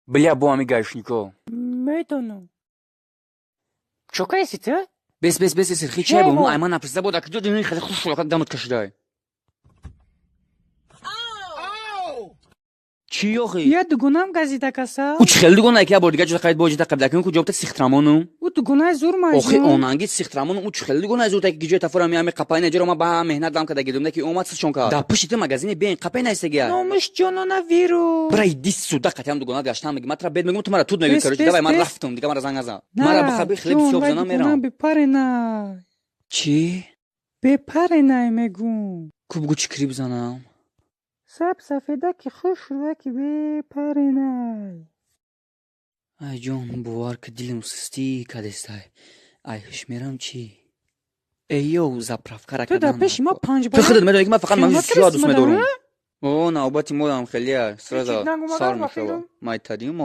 Бля, бо ами гаишнико. Метону. Чокайся ты? Без, хичай бо, ну айман написда бо, так дёдин хали хуш как дамат кашдай. Чи ёхи? Я дугунам газита каса. Уч хел дугуна ки абор дига ҷуда қайд боҷида қабдакин ку ҷобта сихтрамону. У дугунай зур май. Охи онанги сихтрамону уч хел дугуна зур так гиҷо тафора ми ами қапайна ҷоро ма ба меҳнат дам када гидумда ки омад сишон ка. Да пушите магазини бен қапайна истега. Номуш ҷонона виру. Брай дис суда қатям дугуна гаштам меги матра бед мегум ту мара туд меги короче давай ман рафтум дига мара занга. Мара бахаби хлеб сёб зана мерам. Бепаренай. Чи? Бепаренай мегум. Кубгу чи криб занам. Саб сафеда ки хуш шуда ки бепаренай. Ай ҷон бовар ки дилам сусти кадестай. Ай хушмерам чи? Эйё заправка ракадан. Ту да пеши ма 5 Ты ходит, медоки ма фақат ман шуа дус медорум. медорум. О, навбати модам хеле сразу Чичит нагу сар мадар мешава. вахидум. Май тадим